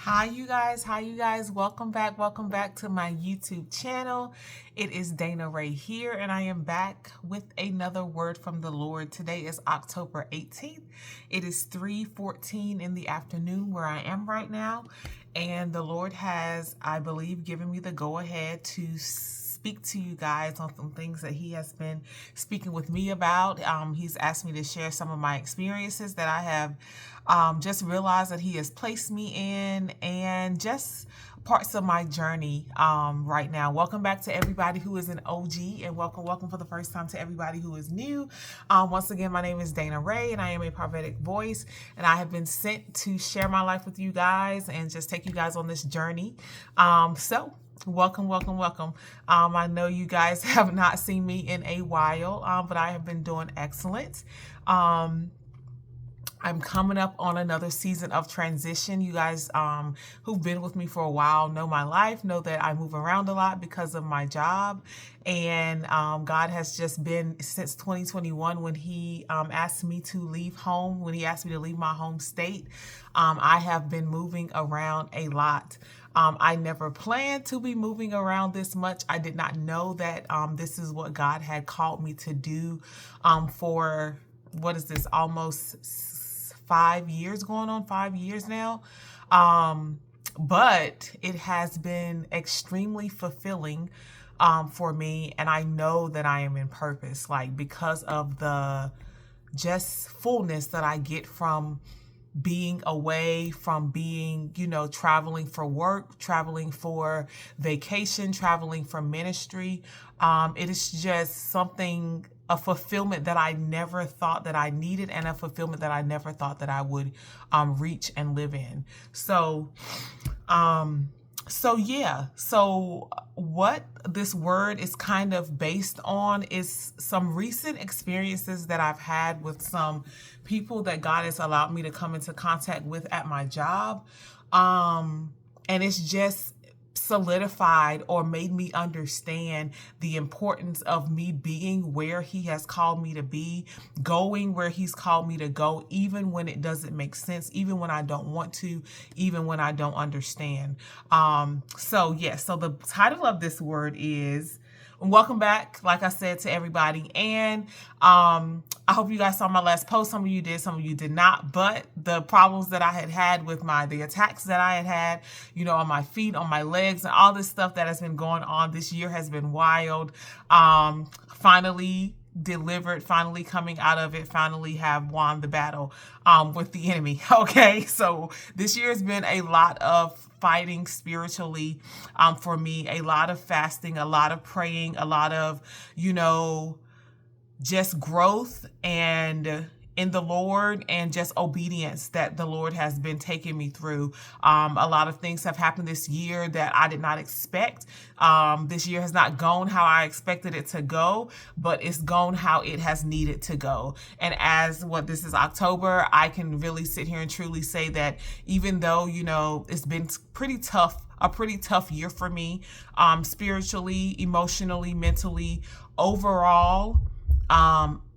Hi you guys, welcome back to my YouTube channel. It is Dana Ray here, and I am back with another word from the Lord. Today is October 18th. It is 3:14 in the afternoon where I am right now, and the Lord has, I believe, given me the go-ahead to speak to you guys on some things that he has been speaking with me about. He's asked me to share some of my experiences that I have just realized that he has placed me in, and just parts of my journey right now. Welcome back to everybody who is an OG, and welcome for the first time to everybody who is new. Once again, my name is Dana Ray, and I am a prophetic voice, and I have been sent to share my life with you guys and just take you guys on this journey. Welcome. I know you guys have not seen me in a while, but I have been doing excellent. I'm coming up on another season of transition. You guys who've been with me for a while know my life, know that I move around a lot because of my job. And God has just been, since 2021, when he asked me to leave home, when he asked me to leave my home state, I have been moving around a lot. I never planned to be moving around this much. I did not know that this is what God had called me to do for, what is this, almost 5 years, going on 5 years now. But it has been extremely fulfilling for me, and I know that I am in purpose, like, because of the just fullness that I get from being away, from being, traveling for work, traveling for vacation, traveling for ministry. It is just something, a fulfillment that I never thought that I needed, and a fulfillment that I never thought that I would reach and live in. So what this word is kind of based on is some recent experiences that I've had with some people that God has allowed me to come into contact with at my job. And it's just solidified or made me understand the importance of me being where he has called me to be, going where he's called me to go, even when it doesn't make sense, even when I don't want to, even when I don't understand. So the title of this word is, welcome back, like I said, to everybody. And I hope you guys saw my last post. Some of you did, some of you did not. But the problems that I had with the attacks that I had, on my feet, on my legs, and all this stuff that has been going on this year has been wild. Finally delivered, finally coming out of it, finally have won the battle with the enemy. Okay, so this year has been a lot of fighting spiritually for me, a lot of fasting, a lot of praying, a lot of, just growth and in the Lord, and just obedience that the Lord has been taking me through. A lot of things have happened this year that I did not expect. This year has not gone how I expected it to go, but it's gone how it has needed to go. And this is October, I can really sit here and truly say that even though, it's been a pretty tough year for me, spiritually, emotionally, mentally, overall,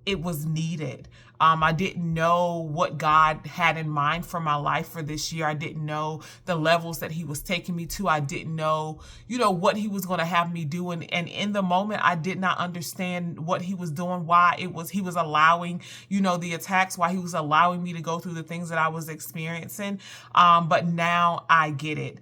it was needed. I didn't know what God had in mind for my life for this year. I didn't know the levels that he was taking me to. I didn't know, what he was going to have me do. And in the moment, I did not understand what he was doing, why he was allowing, the attacks, why he was allowing me to go through the things that I was experiencing. But now I get it.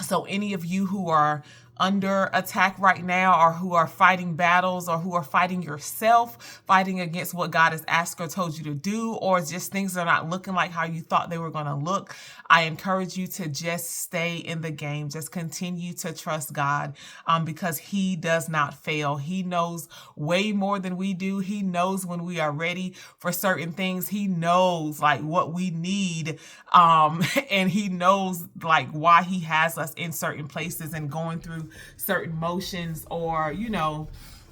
So any of you who are under attack right now, or who are fighting battles, or who are fighting yourself, fighting against what God has asked or told you to do, or just things that are not looking like how you thought they were going to look, I encourage you to just stay in the game. Just continue to trust God, because he does not fail. He knows way more than we do. He knows when we are ready for certain things. He knows like what we need, and he knows like why he has us in certain places and going through certain motions, or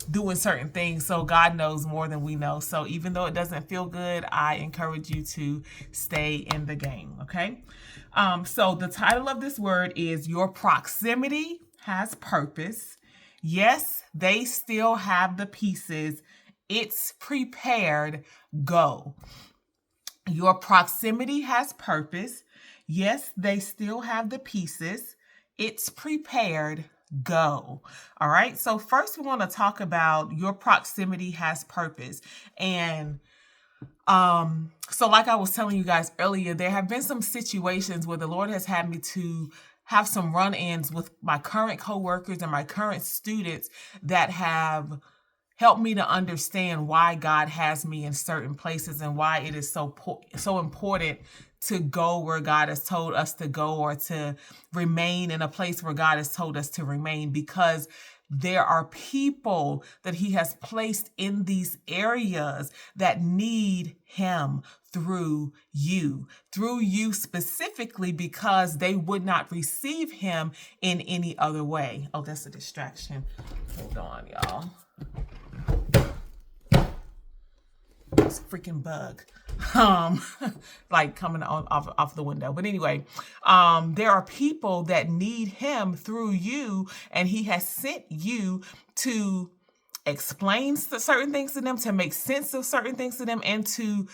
doing certain things. So God knows more than we know. So even though it doesn't feel good, I encourage you to stay in the game. Okay. So the title of this word is Your Proximity Has Purpose. Yes, they still have the pieces. It's prepared. Go. Your proximity has purpose. Yes, they still have the pieces. It's prepared. Go. All right. So first we want to talk about your proximity has purpose. And so like I was telling you guys earlier, there have been some situations where the Lord has had me to have some run-ins with my current coworkers and my current students that have helped me to understand why God has me in certain places and why it is so important to go where God has told us to go, or to remain in a place where God has told us to remain, because there are people that he has placed in these areas that need him through you specifically, because they would not receive him in any other way. Oh, that's a distraction. Hold on, y'all. It's a freaking bug. Like coming off the window. But anyway, there are people that need him through you, and he has sent you to explain certain things to them, to make sense of certain things to them, and to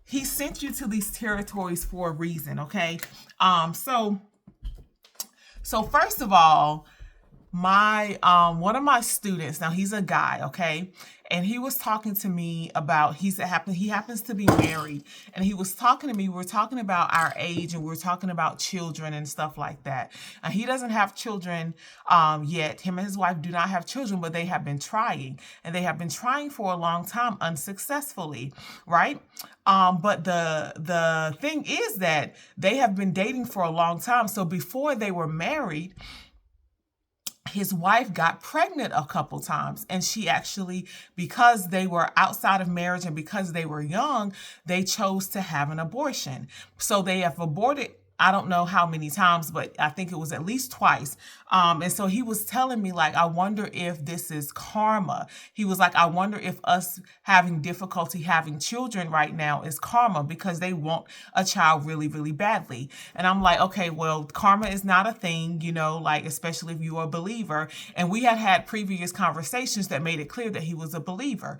he sent you to these territories for a reason. Okay. So first of all, my one of my students, now he's a guy, okay, and he was talking to me about, he happens to be married, and he was talking to me, we were talking about our age, and we were talking about children and stuff like that. And he doesn't have children yet. Him and his wife do not have children, but they have been trying, and they have been trying for a long time unsuccessfully, right? But the thing is that they have been dating for a long time. So before they were married, his wife got pregnant a couple times, and she actually, because they were outside of marriage and because they were young, they chose to have an abortion. So they have aborted, I don't know how many times, but I think it was at least twice. And so he was telling me, like, I wonder if this is karma. He was like, I wonder if us having difficulty having children right now is karma, because they want a child really, really badly. And I'm like, okay, well, karma is not a thing, like, especially if you're a believer. And we had previous conversations that made it clear that he was a believer.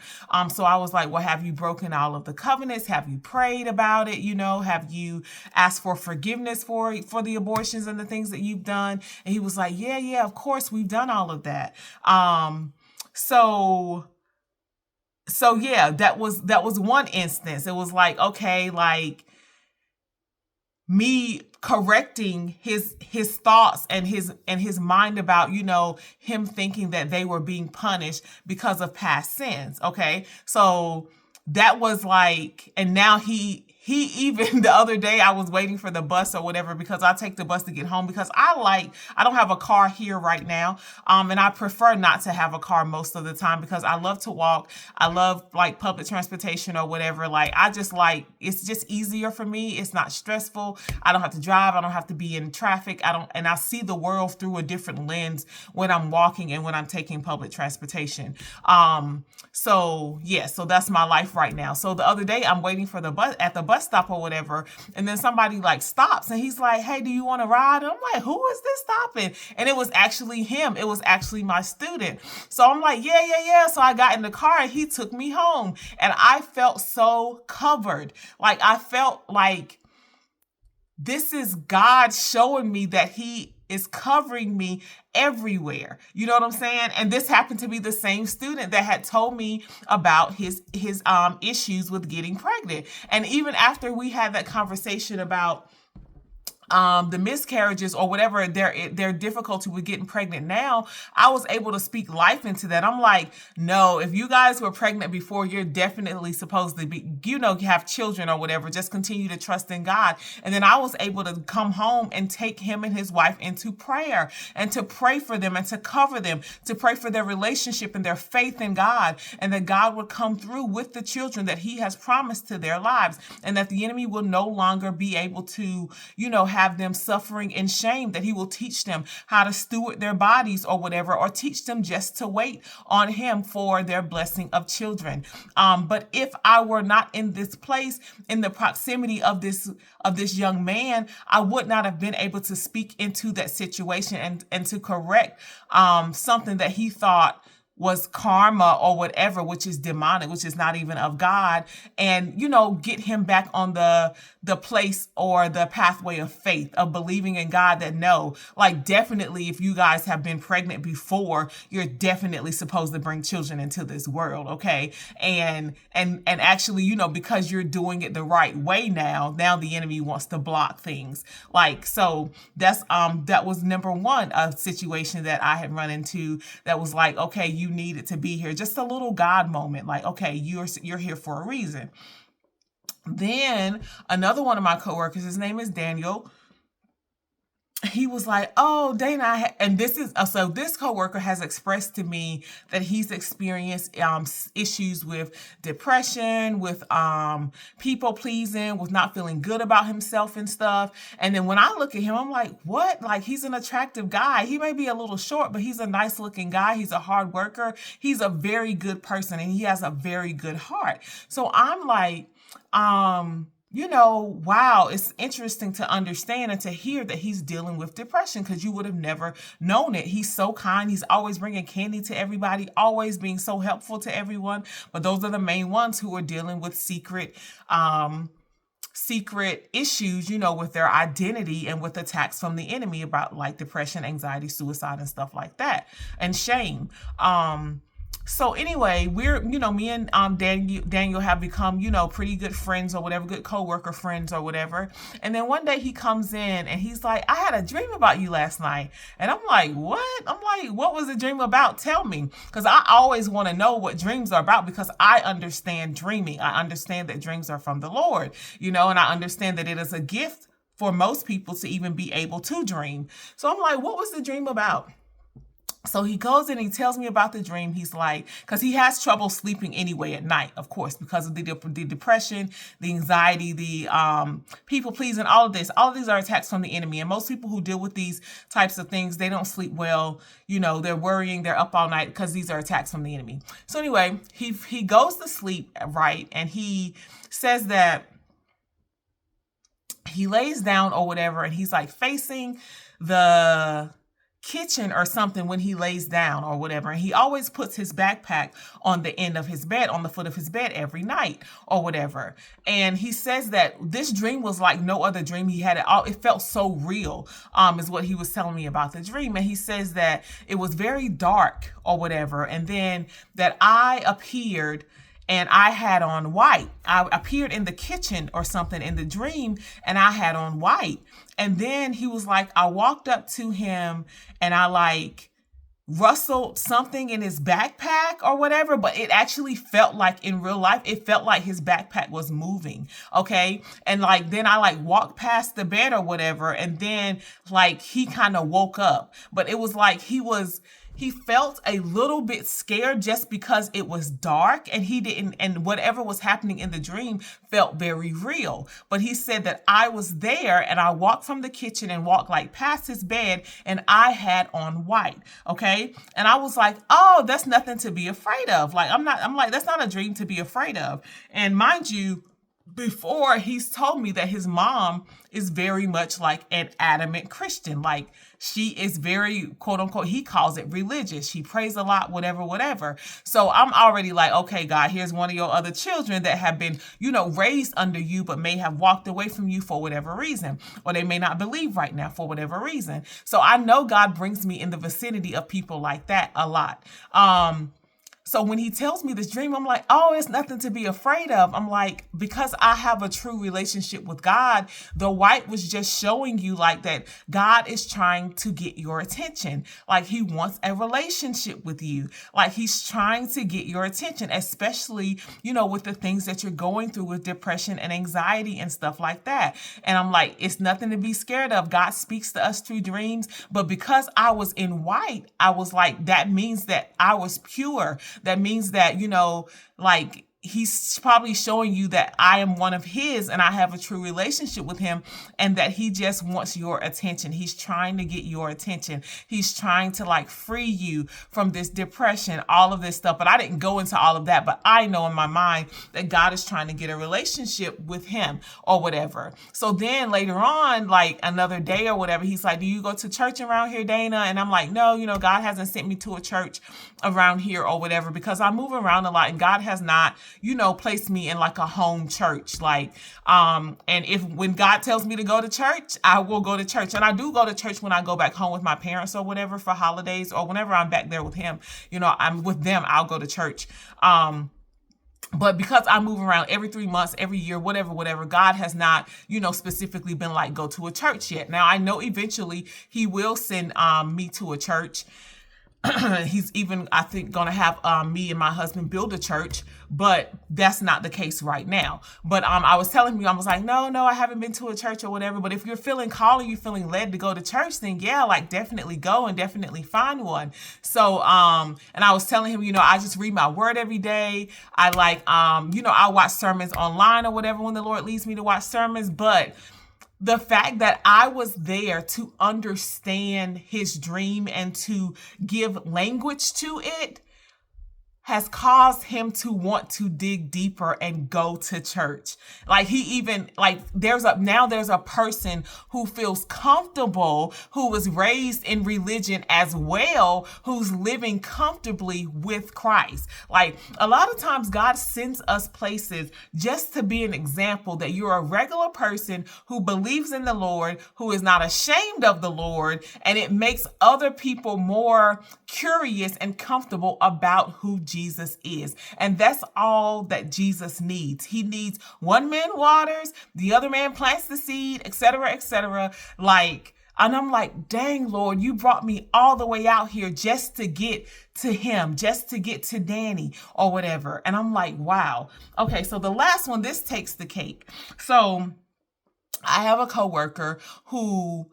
So I was like, well, have you broken all of the covenants? Have you prayed about it? Have you asked for forgiveness for the abortions and the things that you've done? And he was like, yeah, of course we've done all of that. So yeah, that was one instance. It was like, okay, like me correcting his thoughts and his mind about, him thinking that they were being punished because of past sins. Okay. So that was like, and now he even the other day, I was waiting for the bus or whatever, because I take the bus to get home, because I don't have a car here right now. And I prefer not to have a car most of the time, because I love to walk. I love like public transportation or whatever. Like, it's just easier for me. It's not stressful. I don't have to drive. I don't have to be in traffic. And I see the world through a different lens when I'm walking and when I'm taking public transportation. So that's my life right now. So the other day, I'm waiting for the bus at the bus stop or whatever, and then somebody like stops, and he's like, hey, do you want to ride? And I'm like, who is this stopping? And it was actually him. It was actually my student. So I'm like, yeah. So I got in the car, and he took me home, and I felt so covered. Like, I felt like this is God showing me that he is covering me everywhere. You know what I'm saying? And this happened to be the same student that had told me about his issues with getting pregnant. And even after we had that conversation about the miscarriages or whatever, their difficulty with getting pregnant now, I was able to speak life into that. I'm like, no, if you guys were pregnant before, you're definitely supposed to be, have children or whatever. Just continue to trust in God. And then I was able to come home and take him and his wife into prayer, and to pray for them and to cover them, to pray for their relationship and their faith in God, and that God would come through with the children that he has promised to their lives, and that the enemy will no longer be able to, have them suffering in shame, that he will teach them how to steward their bodies or whatever, or teach them just to wait on him for their blessing of children. But if I were not in this place, in the proximity of this young man, I would not have been able to speak into that situation and to correct something that he thought was karma or whatever, which is demonic, which is not even of God, and get him back on the place or the pathway of faith, of believing in God. That no, like, definitely, if you guys have been pregnant before, you're definitely supposed to bring children into this world, okay? And actually, because you're doing it the right way now the enemy wants to block things. Like, so that was number one, a situation that I had run into that was like, okay, you needed to be here. Just a little God moment. Like, okay, you're here for a reason. Then another one of my coworkers, his name is Daniel. He was like, "Oh, Dana," and this coworker has expressed to me that he's experienced issues with depression, with people pleasing, with not feeling good about himself and stuff. And then when I look at him, I'm like, "What?" Like, he's an attractive guy. He may be a little short, but he's a nice looking guy. He's a hard worker. He's a very good person, and he has a very good heart. So I'm like, wow, it's interesting to understand and to hear that he's dealing with depression, because you would have never known it. He's so kind. He's always bringing candy to everybody, always being so helpful to everyone. But those are the main ones who are dealing with secret issues, with their identity and with attacks from the enemy about, like, depression, anxiety, suicide, and stuff like that, and shame. So anyway, we're, me and Daniel have become, pretty good friends or whatever, good coworker friends or whatever. And then one day he comes in and he's like, "I had a dream about you last night." And I'm like, "What?" I'm like, "What was the dream about? Tell me." Because I always want to know what dreams are about, because I understand dreaming. I understand that dreams are from the Lord, and I understand that it is a gift for most people to even be able to dream. So I'm like, "What was the dream about?" So he goes in and he tells me about the dream. He's like, because he has trouble sleeping anyway at night, of course, because of the depression, the anxiety, the people pleasing, all of these are attacks from the enemy. And most people who deal with these types of things, they don't sleep well. They're worrying, they're up all night because these are attacks from the enemy. So anyway, he goes to sleep, right? And he says that he lays down or whatever, and he's like facing the kitchen or something when he lays down or whatever. And he always puts his backpack on the end of his bed, on the foot of his bed every night or whatever. And he says that this dream was like no other dream he had at all. It felt so real, is what he was telling me about the dream. And he says that it was very dark or whatever. And then that I appeared and I had on white. I appeared in the kitchen or something in the dream, and I had on white. And then he was like, I walked up to him and I like rustled something in his backpack or whatever, but it actually felt like in real life, it felt like his backpack was moving. Okay. And like, then I like walked past the bed or whatever. And then like, he kind of woke up, but it was like, he felt a little bit scared just because it was dark, and whatever was happening in the dream felt very real. But he said that I was there and I walked from the kitchen and walked like past his bed and I had on white. Okay. And I was like, "Oh, that's nothing to be afraid of." Like, I'm like, that's not a dream to be afraid of. And mind you, before, he's told me that his mom is very much like an adamant Christian. Like, she is very, quote unquote, he calls it religious. She prays a lot, whatever. So I'm already like, okay, God, here's one of your other children that have been, raised under you, but may have walked away from you for whatever reason, or they may not believe right now for whatever reason. So I know God brings me in the vicinity of people like that a lot. So when he tells me this dream, I'm like, "Oh, it's nothing to be afraid of." I'm like, because I have a true relationship with God, the white was just showing you like that God is trying to get your attention. Like, he wants a relationship with you. Like, he's trying to get your attention, especially, with the things that you're going through with depression and anxiety and stuff like that. And I'm like, it's nothing to be scared of. God speaks to us through dreams. But because I was in white, I was like, that means that I was pure. That means that, like, he's probably showing you that I am one of his and I have a true relationship with him, and that he just wants your attention. He's trying to get your attention. He's trying to like free you from this depression, all of this stuff. But I didn't go into all of that, but I know in my mind that God is trying to get a relationship with him or whatever. So then later on, like another day or whatever, he's like, do you go to church around here, Dana? And I'm like, no, God hasn't sent me to a church around here or whatever, because I move around a lot and God has not, placed me in like a home church. Like, and when God tells me to go to church, I will go to church. And I do go to church when I go back home with my parents or whatever for holidays, or whenever I'm back there with him, I'm with them, I'll go to church. But because I move around every 3 months, every year, whatever, God has not, specifically been like, go to a church yet. Now I know eventually he will send me to a church. He's even, I think, going to have me and my husband build a church, but that's not the case right now. But I was telling you, I was like, no, I haven't been to a church or whatever. But if you're feeling called and you're feeling led to go to church, then yeah, like definitely go and definitely find one. So, and I was telling him, I just read my word every day. I like, I watch sermons online or whatever when the Lord leads me to watch sermons. But the fact that I was there to understand his dream and to give language to it has caused him to want to dig deeper and go to church. Like he even, like there's a person who feels comfortable, who was raised in religion as well, who's living comfortably with Christ. Like a lot of times God sends us places just to be an example that you're a regular person who believes in the Lord, who is not ashamed of the Lord, and it makes other people more curious and comfortable about who Jesus is. And that's all that Jesus needs. He needs one man waters, the other man plants the seed, etc., etc. And I'm like, dang, Lord, you brought me all the way out here just to get to him, just to get to Danny or whatever. And I'm like, wow. Okay, so the last one, this takes the cake. So I have a coworker who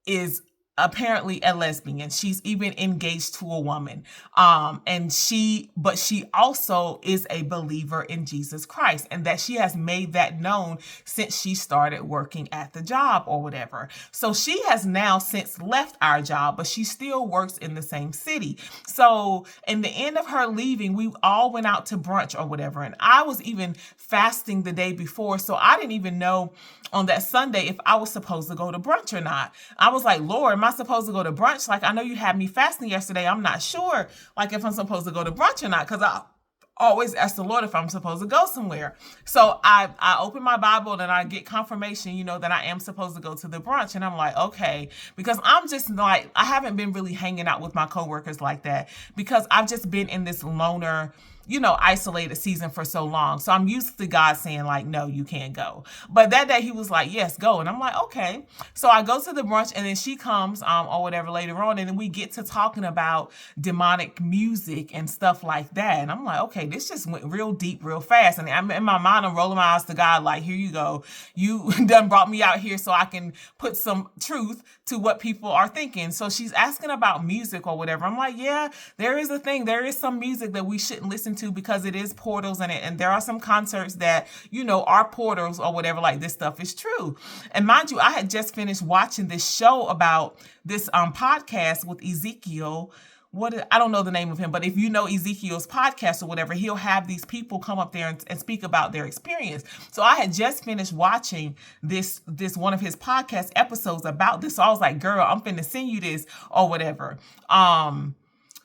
is apparently a lesbian. She's even engaged to a woman. But she also is a believer in Jesus Christ, and that she has made that known since she started working at the job or whatever. So she has now since left our job, but she still works in the same city. So in the end of her leaving, we all went out to brunch or whatever. And I was even fasting the day before. So I didn't even know on that Sunday if I was supposed to go to brunch or not. I was like, Lord, am I supposed to go to brunch? Like, I know you had me fasting yesterday. I'm not sure, like, if I'm supposed to go to brunch or not, because I always ask the Lord if I'm supposed to go somewhere. So I open my Bible and I get confirmation, that I am supposed to go to the brunch. And I'm like, okay, because I'm just like, I haven't been really hanging out with my coworkers like that, because I've just been in this loner, isolated season for so long. So I'm used to God saying like, no, you can't go. But that day he was like, yes, go. And I'm like, okay. So I go to the brunch, and then she comes or whatever later on. And then we get to talking about demonic music and stuff like that. And I'm like, okay, this just went real deep, real fast. And I'm in my mind, I'm rolling my eyes to God like, here you go. You done brought me out here so I can put some truth to what people are thinking. So she's asking about music or whatever. I'm like, yeah, there is a thing. There is some music that we shouldn't listen to because it is portals in it. And there are some concerts that, are portals or whatever, like this stuff is true. And mind you, I had just finished watching this show about this podcast with Ezekiel. I don't know the name of him, but if you know Ezekiel's podcast or whatever, he'll have these people come up there and speak about their experience. So I had just finished watching this one of his podcast episodes about this. So I was like, girl, I'm finna send you this or whatever.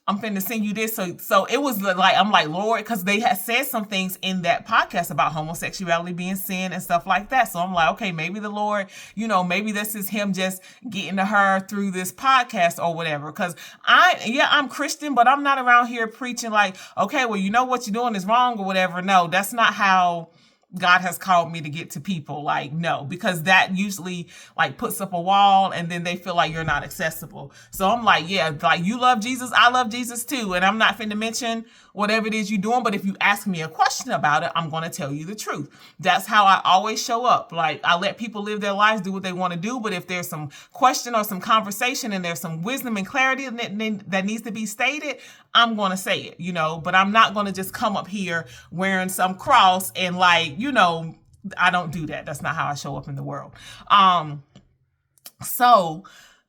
I'm finna send you this. So it was like, I'm like, Lord, because they had said some things in that podcast about homosexuality being sin and stuff like that. So I'm like, okay, maybe the Lord, maybe this is him just getting to her through this podcast or whatever. Because I'm Christian, but I'm not around here preaching like, okay, well, what you're doing is wrong or whatever. No, that's not how God has called me to get to people. Like, no, because that usually like puts up a wall and then they feel like you're not accessible. So I'm like, yeah, like you love Jesus, I love Jesus too. And I'm not finna mention whatever it is you're doing. But if you ask me a question about it, I'm going to tell you the truth. That's how I always show up. Like, I let people live their lives, do what they want to do. But if there's some question or some conversation and there's some wisdom and clarity that needs to be stated, I'm going to say it, you know. But I'm not going to just come up here wearing some cross and, like, you know, I don't do that. That's not how I show up in the world.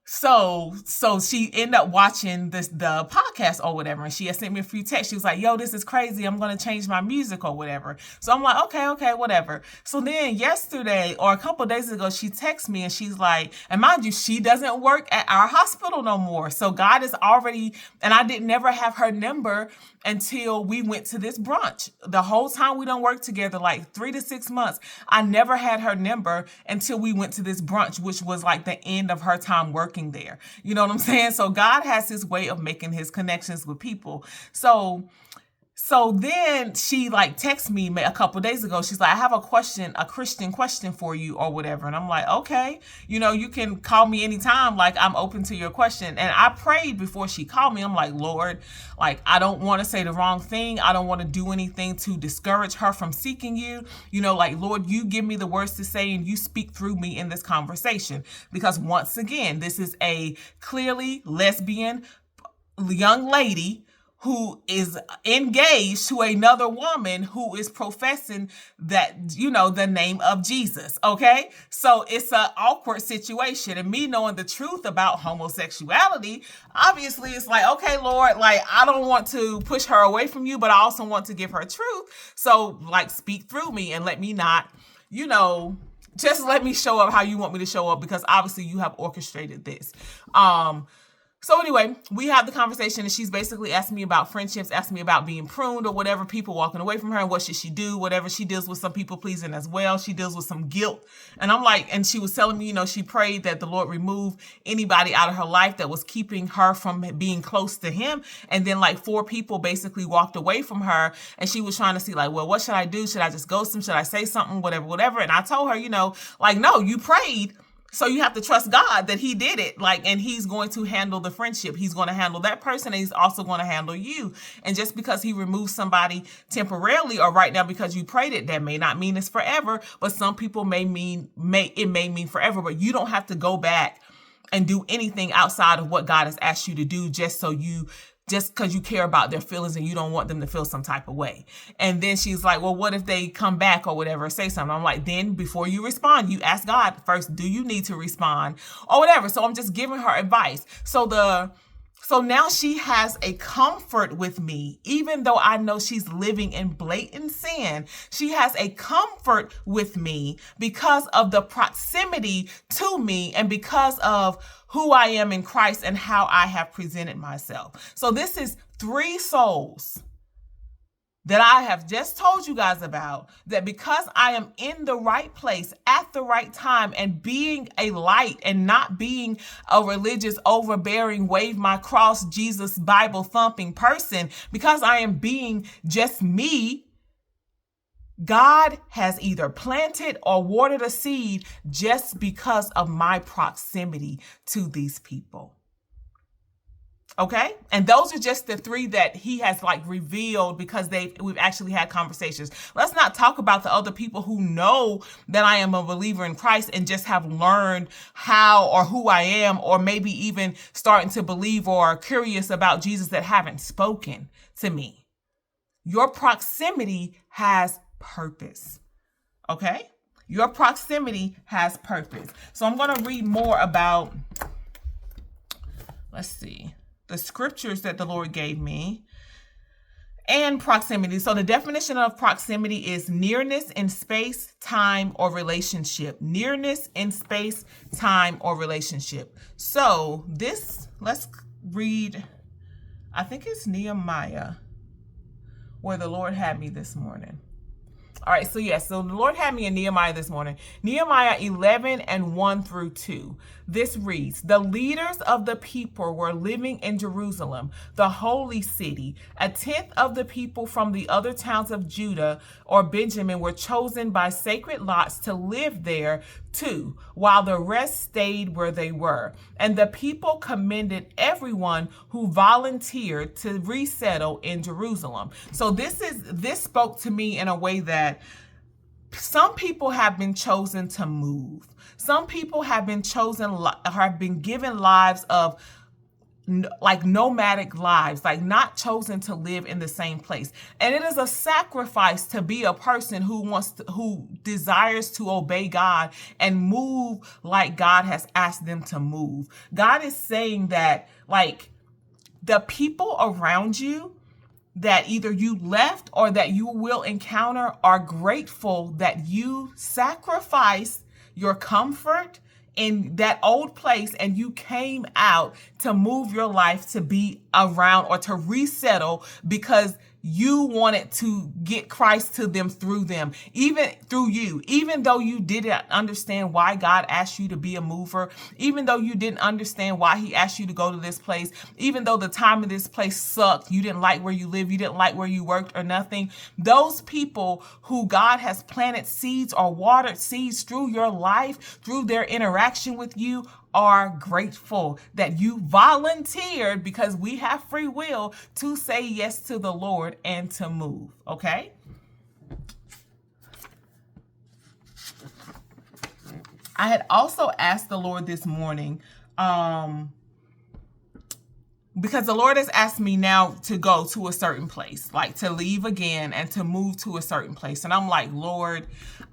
So she ended up watching the podcast or whatever, and she had sent me a few texts. She was like, yo, this is crazy. I'm going to change my music or whatever. So I'm like, okay, whatever. So then yesterday or a couple of days ago, she texted me and she's like, and mind you, she doesn't work at our hospital no more. So God is already, and I didn't never have her number until we went to this brunch. The whole time we don't work together, like 3 to 6 months, I never had her number until we went to this brunch, which was like the end of her time working there. You know what I'm saying? So God has his way of making his connections with people. So then she like texted me a couple of days ago. She's like, I have a Christian question for you or whatever. And I'm like, okay, you know, you can call me anytime. Like, I'm open to your question. And I prayed before she called me. I'm like, Lord, like, I don't want to say the wrong thing. I don't want to do anything to discourage her from seeking you. You know, like, Lord, you give me the words to say and you speak through me in this conversation. Because once again, this is a clearly lesbian young lady who is engaged to another woman who is professing that, you know, the name of Jesus, okay? So it's an awkward situation. And me knowing the truth about homosexuality, obviously it's like, okay, Lord, like, I don't want to push her away from you, but I also want to give her truth. So, like, speak through me and let me not, you know, just let me show up how you want me to show up, because obviously you have orchestrated this. So anyway, we have the conversation and she's basically asking me about friendships, asking me about being pruned or whatever, people walking away from her and what should she do, whatever. She deals with some people pleasing as well. She deals with some guilt. And I'm like, and she was telling me, you know, she prayed that the Lord remove anybody out of her life that was keeping her from being close to him. And then like 4 people basically walked away from her and she was trying to see like, well, what should I do? Should I just ghost them? Should I say something? Whatever. And I told her, you know, like, no, you prayed. So you have to trust God that he did it, like, and he's going to handle the friendship. He's going to handle that person and he's also going to handle you. And just because he removes somebody temporarily or right now because you prayed it, that may not mean it's forever, but some people may mean forever, but you don't have to go back and do anything outside of what God has asked you to do just because you care about their feelings and you don't want them to feel some type of way. And then she's like, well, what if they come back or whatever, or say something? I'm like, then before you respond, you ask God first, do you need to respond or whatever? So I'm just giving her advice. So now she has a comfort with me, even though I know she's living in blatant sin. She has a comfort with me because of the proximity to me and because of who I am in Christ and how I have presented myself. So this is 3 souls that I have just told you guys about, that because I am in the right place at the right time and being a light and not being a religious, overbearing, wave my cross, Jesus, Bible thumping person, because I am being just me, God has either planted or watered a seed just because of my proximity to these people. Okay? And those are just the 3 that he has like revealed because we've actually had conversations. Let's not talk about the other people who know that I am a believer in Christ and just have learned how or who I am, or maybe even starting to believe or are curious about Jesus that haven't spoken to me. Your proximity has purpose. Okay? Your proximity has purpose. So I'm going to read more about, let's see, the scriptures that the Lord gave me and proximity. So the definition of proximity is nearness in space, time, or relationship. Nearness in space, time, or relationship. So let's read, I think it's Nehemiah, where the Lord had me this morning. All right, so the Lord had me in Nehemiah this morning. Nehemiah 11 and 1 through 2. This reads, the leaders of the people were living in Jerusalem, the holy city. 1/10 of the people from the other towns of Judah or Benjamin were chosen by sacred lots to live there 2, while the rest stayed where they were. And the people commended everyone who volunteered to resettle in Jerusalem. So this spoke to me in a way that some people have been chosen to move. Some people have been given lives of like nomadic lives, like not chosen to live in the same place. And it is a sacrifice to be a person who desires to obey God and move like God has asked them to move. God is saying that, like, the people around you that either you left or that you will encounter are grateful that you sacrificed your comfort in that old place and you came out to move your life to be around or to resettle because you wanted to get Christ to them through them, even through you, even though you didn't understand why God asked you to be a mover, even though you didn't understand why he asked you to go to this place, even though the time of this place sucked, you didn't like where you live, you didn't like where you worked or nothing. Those people who God has planted seeds or watered seeds through your life, through their interaction with you, are grateful that you volunteered, because we have free will, to say yes to the Lord and to move. Okay? I had also asked the Lord this morning, because the Lord has asked me now to go to a certain place, like to leave again and to move to a certain place. And I'm like, Lord,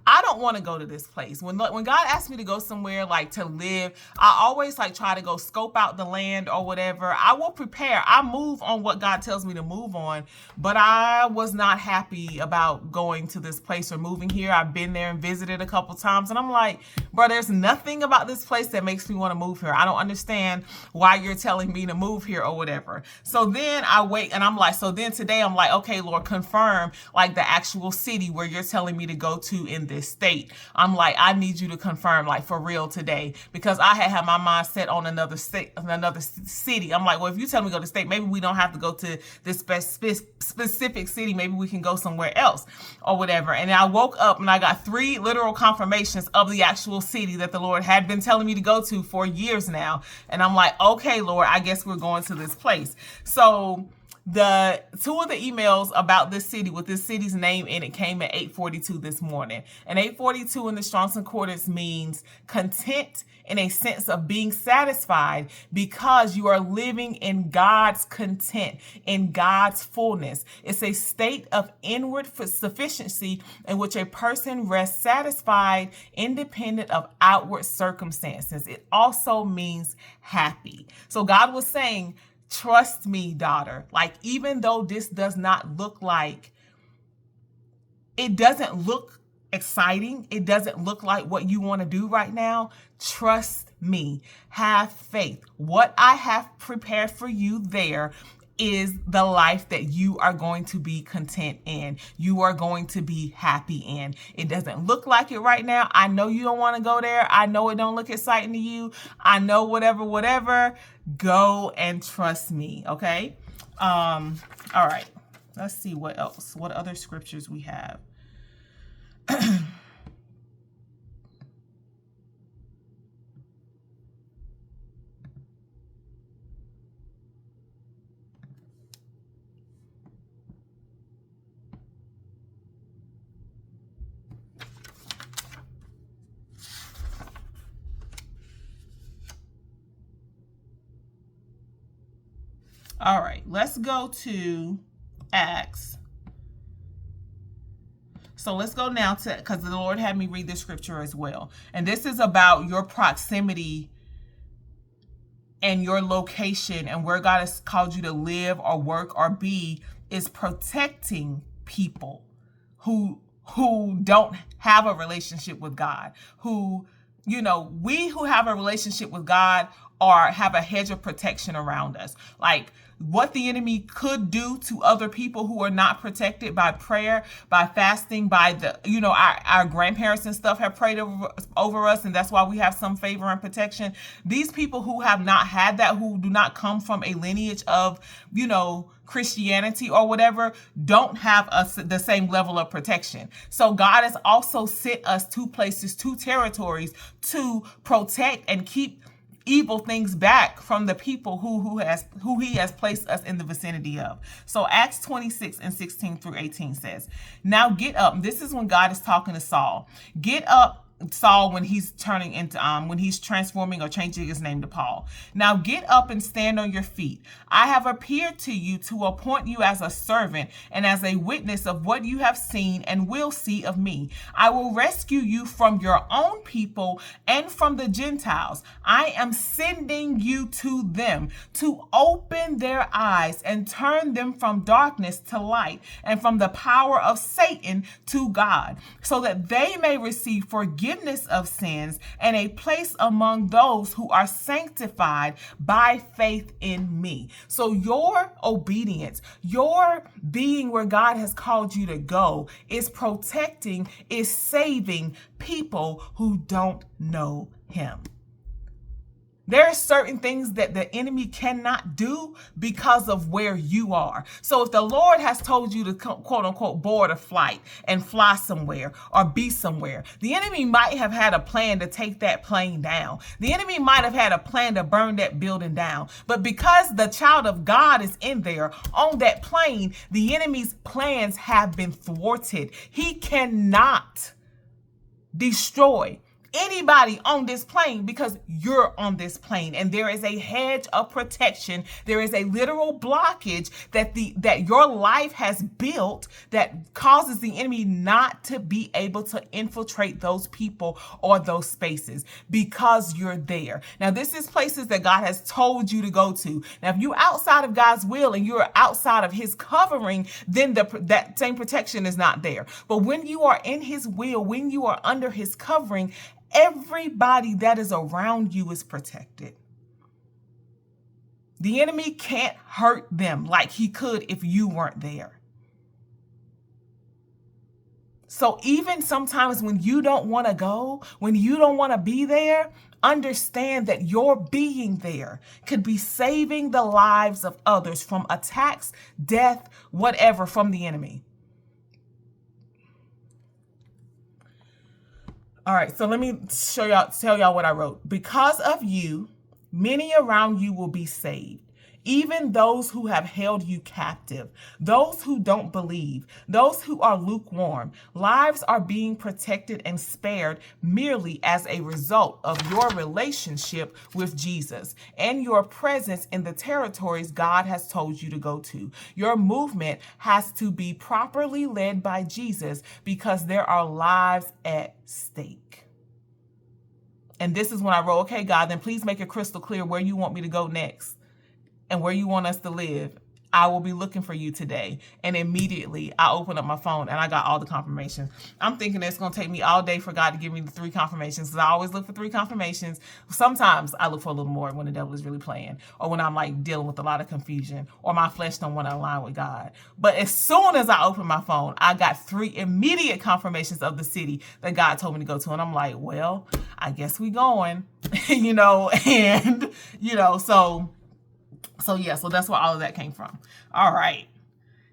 I don't want to go to this place. When God asked me to go somewhere, like to live, I always like try to go scope out the land or whatever. I will prepare. I move on what God tells me to move on. But I was not happy about going to this place or moving here. I've been there and visited a couple times. And I'm like, bro, there's nothing about this place that makes me want to move here. I don't understand why you're telling me to move here or whatever. So then I wait and I'm like, so then today I'm like, okay, Lord, confirm like the actual city where you're telling me to go to in this state. I'm like, I need you to confirm, like, for real today, because I had my mind set on another state, another city. I'm like, well, if you tell me to go to state, maybe we don't have to go to this specific city. Maybe we can go somewhere else or whatever. And I woke up and I got 3 literal confirmations of the actual city that the Lord had been telling me to go to for years now. And I'm like, okay, Lord, I guess we're going to this place. So the 2 of the emails about this city with this city's name in it came at 8:42 this morning. And 8:42 in the Strong's Concordance means content in a sense of being satisfied because you are living in God's content, in God's fullness. It's a state of inward sufficiency in which a person rests satisfied, independent of outward circumstances. It also means happy. So God was saying, trust me, daughter. Like, even though this does not look like, it doesn't look exciting, it doesn't look like what you want to do right now, trust me. Have faith. What I have prepared for you there is the life that you are going to be content in. You are going to be happy in. It doesn't look like it right now. I know you don't want to go there. I know it don't look exciting to you. I know whatever. Go and trust me, okay? All right. Let's see what else. What other scriptures we have. All right, let's go to Acts. So let's go now to, because the Lord had me read this scripture as well. And this is about your proximity and your location and where God has called you to live or work or be, is protecting people who don't have a relationship with God, who, you know, we who have a relationship with God or have a hedge of protection around us. Like, what the enemy could do to other people who are not protected by prayer, by fasting, by our grandparents and stuff have prayed over us, and that's why we have some favor and protection. These people who have not had that, who do not come from a lineage of, Christianity or whatever, don't have the same level of protection. So God has also sent us to places, to territories, to protect and keep evil things back from the people who he has placed us in the vicinity of. So Acts 26:16-18 says, "Now get up." This is when God is talking to Saul. Get up, Saul, when he's when he's transforming or changing his name to Paul. "Now get up and stand on your feet. I have appeared to you to appoint you as a servant and as a witness of what you have seen and will see of me. I will rescue you from your own people and from the Gentiles. I am sending you to them to open their eyes and turn them from darkness to light and from the power of Satan to God, so that they may receive forgiveness of sins and a place among those who are sanctified by faith in me." So your obedience, your being where God has called you to go, is protecting, is saving people who don't know him. There are certain things that the enemy cannot do because of where you are. So if the Lord has told you to, quote unquote, board a flight and fly somewhere or be somewhere, the enemy might have had a plan to take that plane down. The enemy might have had a plan to burn that building down. But because the child of God is in there on that plane, the enemy's plans have been thwarted. He cannot destroy anybody on this plane because you're on this plane, and there is a hedge of protection. There is a literal blockage that your life has built that causes the enemy not to be able to infiltrate those people or those spaces because you're there. Now, this is places that God has told you to go to. Now, if you're outside of God's will and you're outside of his covering, then that same protection is not there. But when you are in his will, when you are under his covering, everybody that is around you is protected. The enemy can't hurt them like he could if you weren't there. So even sometimes when you don't want to go, when you don't want to be there, understand that your being there could be saving the lives of others from attacks, death, whatever, from the enemy. All right, so let me tell y'all what I wrote. "Because of you, many around you will be saved, even those who have held you captive, those who don't believe, those who are lukewarm. Lives are being protected and spared merely as a result of your relationship with Jesus and your presence in the territories God has told you to go to. Your movement has to be properly led by Jesus because there are lives at stake." And this is when I wrote, "Okay, God, then please make it crystal clear where you want me to go next and where you want us to live. I will be looking for you today." And immediately I opened up my phone and I got all the confirmations. I'm thinking it's going to take me all day for God to give me the 3 confirmations, because I always look for 3 confirmations. Sometimes I look for a little more when the devil is really playing, or when I'm like dealing with a lot of confusion, or my flesh don't want to align with God. But as soon as I opened my phone, I got 3 immediate confirmations of the city that God told me to go to. And I'm like, well, I guess we going, So yeah, so that's where all of that came from. All right.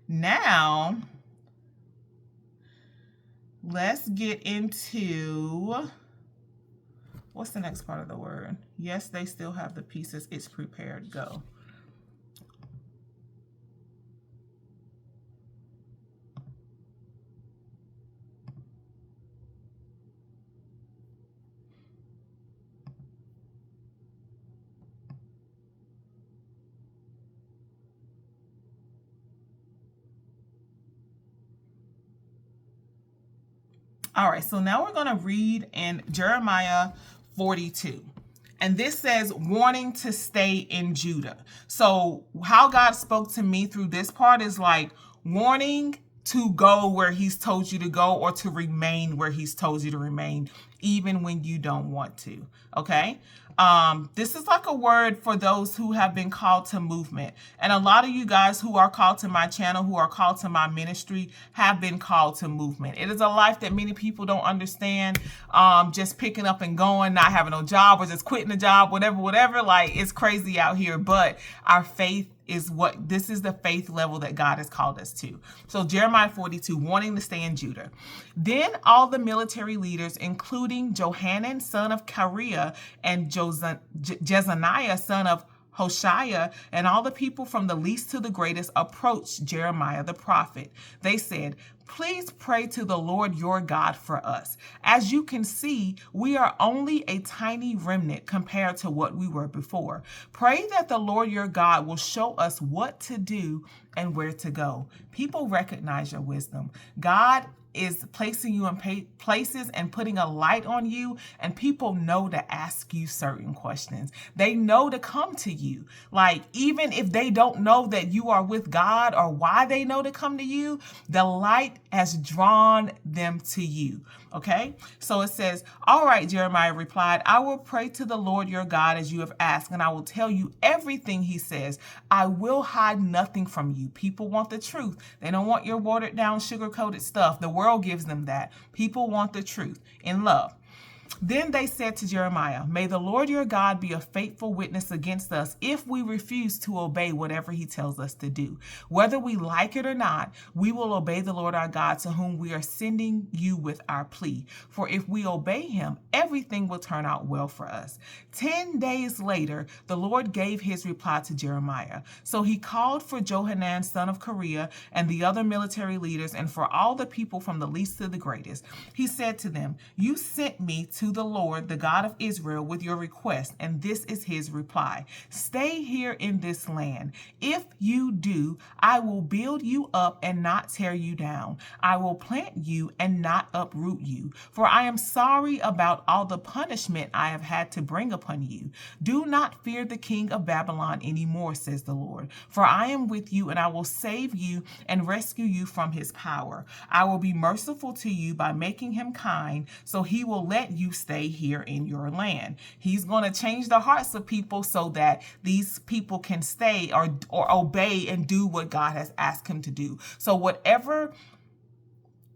Now, let's get into, what's the next part of the word? Yes, they still have the pieces. It's prepared. Go. All right, so now we're going to read in Jeremiah 42. And this says, warning to stay in Judah. So how God spoke to me through this part is like warning to go where he's told you to go, or to remain where he's told you to remain, even when you don't want to. Okay. This is like a word for those who have been called to movement. And a lot of you guys who are called to my channel, who are called to my ministry, have been called to movement. It is a life that many people don't understand. Just picking up and going, not having no job, or just quitting the job, whatever. Like, it's crazy out here. But our faith is this is the faith level that God has called us to. So Jeremiah 42, wanting to stay in Judah. Then all the military leaders, including Johanan, son of Kareah, and Jezaniah, son of Hoshea, and all the people from the least to the greatest approached Jeremiah the prophet. They said, "Please pray to the Lord your God for us. As you can see, we are only a tiny remnant compared to what we were before. Pray that the Lord your God will show us what to do and where to go." People recognize your wisdom. God is placing you in places and putting a light on you, and people know to ask you certain questions. They know to come to you. Like, even if they don't know that you are with God or why they know to come to you, the light has drawn them to you. Okay? So it says, "All right," Jeremiah replied, "I will pray to the Lord your God as you have asked, and I will tell you everything he says. I will hide nothing from you." People want the truth. They don't want your watered down, sugar-coated stuff. The world gives them that. People want the truth in love. Then they said to Jeremiah, "May the Lord your God be a faithful witness against us if we refuse to obey whatever he tells us to do. Whether we like it or not, we will obey the Lord our God, to whom we are sending you with our plea. For if we obey him, everything will turn out well for us." 10 days later, the Lord gave his reply to Jeremiah. So he called for Johanan, son of Kareah, and the other military leaders, and for all the people from the least to the greatest. He said to them, "You sent me to the Lord, the God of Israel, with your request, and this is his reply. Stay here in this land. If you do, I will build you up and not tear you down. I will plant you and not uproot you. For I am sorry about all the punishment I have had to bring upon you. Do not fear the king of Babylon anymore, says the Lord. For I am with you, and I will save you and rescue you from his power. I will be merciful to you by making him kind, so he will let you stay here in your land." He's going to change the hearts of people so that these people can stay or obey and do what God has asked him to do. So whatever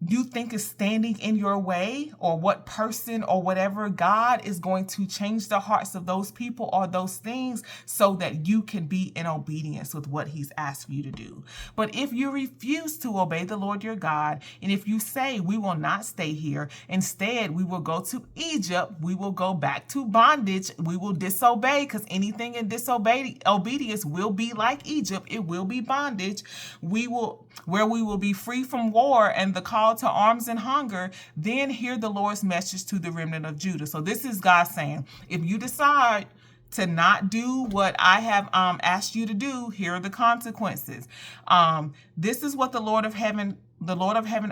you think is standing in your way, or what person or whatever, God is going to change the hearts of those people or those things so that you can be in obedience with what he's asked you to do. But if you refuse to obey the Lord your God, and if you say, "We will not stay here, instead we will go to Egypt, we will go back to bondage, we will disobey," because anything in obedience will be like Egypt, it will be bondage, where we will be free from war and the call to arms and hunger, then hear the Lord's message to the remnant of Judah. So this is God saying, if you decide to not do what I have asked you to do, here are the consequences. This is what the Lord of heaven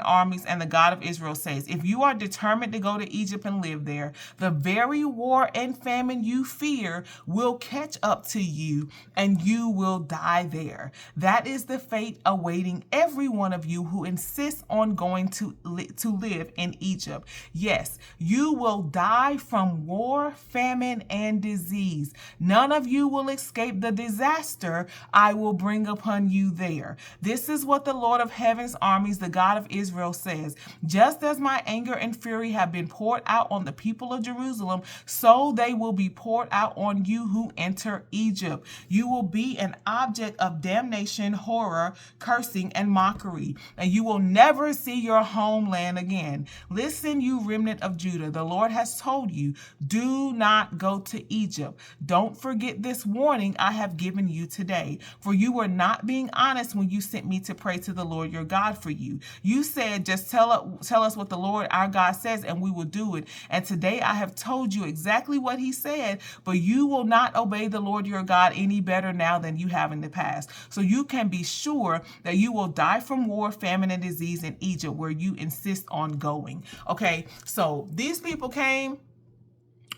armies and the God of Israel says. If you are determined to go to Egypt and live there, the very war and famine you fear will catch up to you, and you will die there. That is the fate awaiting every one of you who insists on going to live in Egypt. Yes, you will die from war, famine, and disease. None of you will escape the disaster I will bring upon you there. This is what the Lord of heaven's armies, the God of Israel, says. Just as my anger and fury have been poured out on the people of Jerusalem, so they will be poured out on you who enter Egypt. You will be an object of damnation, horror, cursing, and mockery, and you will never see your homeland again. Listen, you remnant of Judah, the Lord has told you, do not go to Egypt. Don't forget this warning I have given you today, for you were not being honest when you sent me to pray to the Lord your God for you. You said, just tell us what the Lord our God says, and we will do it. And today I have told you exactly what he said, but you will not obey the Lord your God any better now than you have in the past. So you can be sure that you will die from war, famine, and disease in Egypt, where you insist on going. Okay, so these people came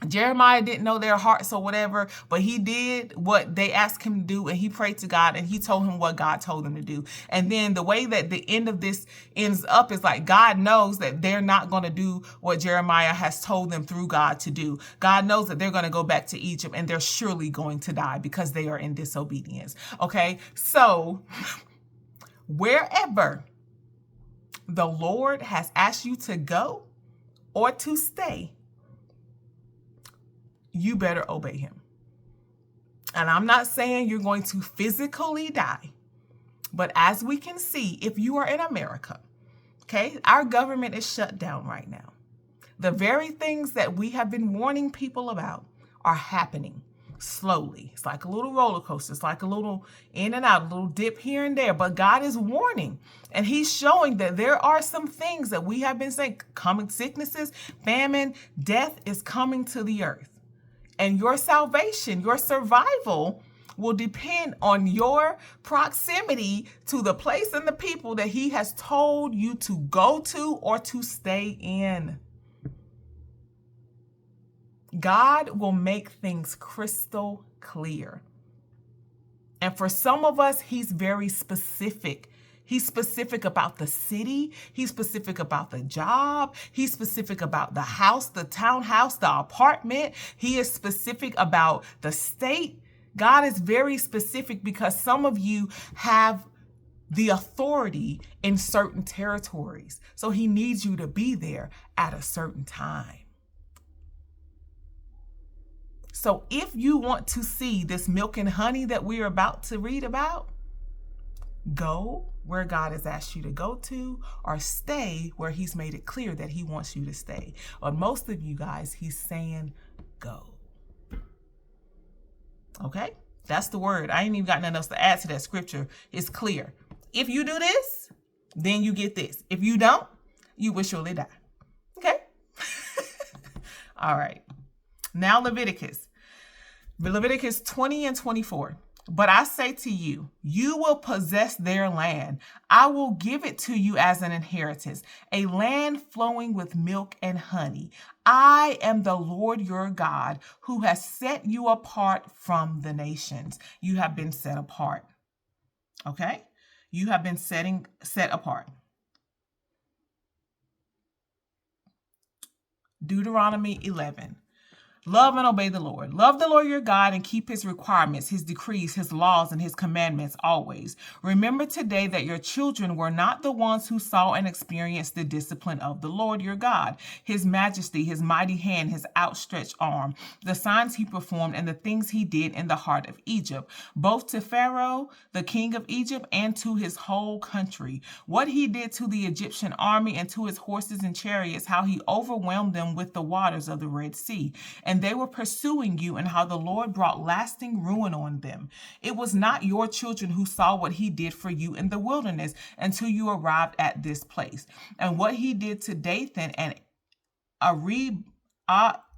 Jeremiah didn't know their hearts or whatever, but he did what they asked him to do, and he prayed to God, and he told him what God told him to do. And then the way that the end of this ends up is like God knows that they're not going to do what Jeremiah has told them through God to do. God knows that they're going to go back to Egypt, and they're surely going to die because they are in disobedience. Okay, so wherever the Lord has asked you to go or to stay, you better obey him. And I'm not saying you're going to physically die, but as we can see, if you are in America, okay, our government is shut down right now. The very things that we have been warning people about are happening slowly. It's like a little roller coaster. It's like a little in and out, a little dip here and there. But God is warning, and he's showing that there are some things that we have been saying coming: sicknesses, famine, death is coming to the earth. And your salvation, your survival will depend on your proximity to the place and the people that he has told you to go to or to stay in. God will make things crystal clear. And for some of us, he's very specific. He's specific about the city. He's specific about the job. He's specific about the house, the townhouse, the apartment. He is specific about the state. God is very specific because some of you have the authority in certain territories. So he needs you to be there at a certain time. So if you want to see this milk and honey that we're about to read about, go where God has asked you to go to, or stay where he's made it clear that he wants you to stay. But most of you guys, he's saying go. Okay? That's the word. I ain't even got nothing else to add to that scripture. It's clear. If you do this, then you get this. If you don't, you will surely die. Okay? All right. Now Leviticus 20 and 24. But I say to you, you will possess their land. I will give it to you as an inheritance, a land flowing with milk and honey. I am the Lord your God, who has set you apart from the nations. You have been set apart. Okay? You have been set apart. Deuteronomy 11. Love and obey the Lord. Love the Lord your God and keep his requirements, his decrees, his laws, and his commandments always. Remember today that your children were not the ones who saw and experienced the discipline of the Lord your God, his majesty, his mighty hand, his outstretched arm, the signs he performed, and the things he did in the heart of Egypt, both to Pharaoh, the king of Egypt, and to his whole country. What he did to the Egyptian army and to his horses and chariots, how he overwhelmed them with the waters of the Red Sea. And they were pursuing you, and how the Lord brought lasting ruin on them. It was not your children who saw what he did for you in the wilderness until you arrived at this place. And what he did to Dathan and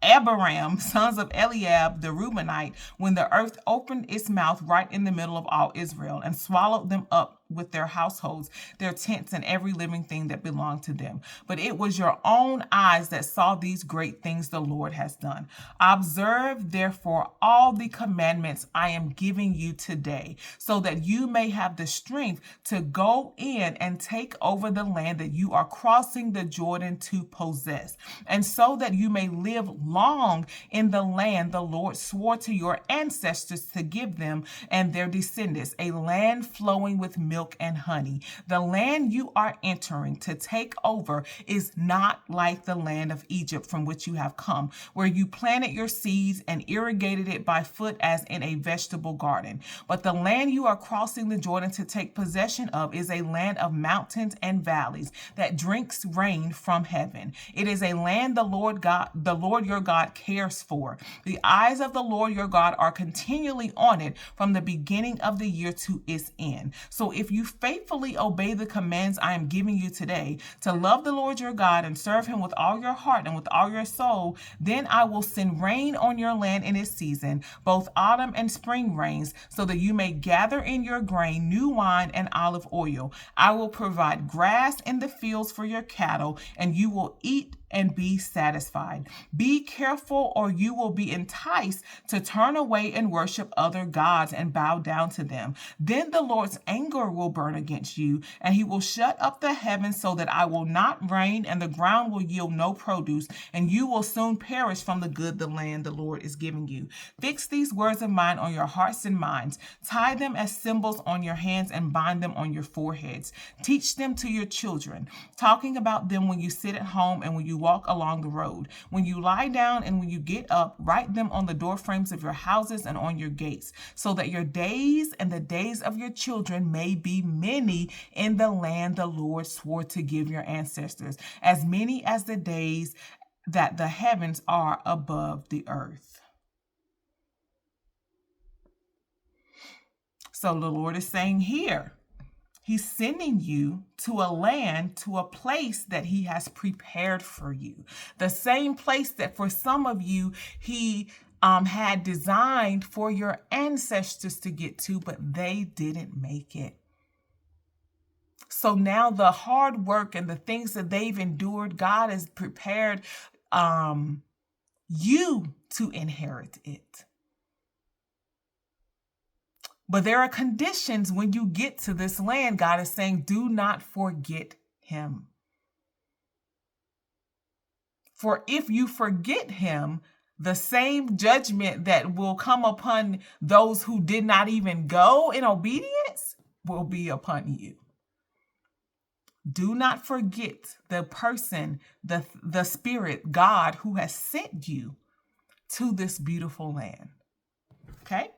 Abiram, sons of Eliab the Reubenite, when the earth opened its mouth right in the middle of all Israel and swallowed them up with their households, their tents, and every living thing that belonged to them. But it was your own eyes that saw these great things the Lord has done. Observe, therefore, all the commandments I am giving you today, so that you may have the strength to go in and take over the land that you are crossing the Jordan to possess, and so that you may live long in the land the Lord swore to your ancestors to give them and their descendants, a land flowing with milk and honey. The land you are entering to take over is not like the land of Egypt from which you have come, where you planted your seeds and irrigated it by foot as in a vegetable garden. But the land you are crossing the Jordan to take possession of is a land of mountains and valleys that drinks rain from heaven. It is a land the Lord your God cares for. The eyes of the Lord your God are continually on it from the beginning of the year to its end. So if you faithfully obey the commands I am giving you today, to love the Lord your God and serve him with all your heart and with all your soul, then I will send rain on your land in its season, both autumn and spring rains, so that you may gather in your grain, new wine, and olive oil. I will provide grass in the fields for your cattle, and you will eat and be satisfied. Be careful, or you will be enticed to turn away and worship other gods and bow down to them. Then the Lord's anger will burn against you, and he will shut up the heavens so that I will not rain, and the ground will yield no produce, and you will soon perish from the good the land the Lord is giving you. Fix these words of mine on your hearts and minds. Tie them as symbols on your hands and bind them on your foreheads. Teach them to your children, talking about them when you sit at home and when you walk along the road. When you lie down and when you get up, write them on the doorframes of your houses and on your gates, so that your days and the days of your children may be many in the land the Lord swore to give your ancestors, as many as the days that the heavens are above the earth. So the Lord is saying here, he's sending you to a land, to a place that he has prepared for you. The same place that for some of you, he had designed for your ancestors to get to, but they didn't make it. So now the hard work and the things that they've endured, God has prepared you to inherit it. But there are conditions when you get to this land. God is saying, do not forget him. For if you forget him, the same judgment that will come upon those who did not even go in obedience will be upon you. Do not forget the person, the Spirit, God, who has sent you to this beautiful land. Okay?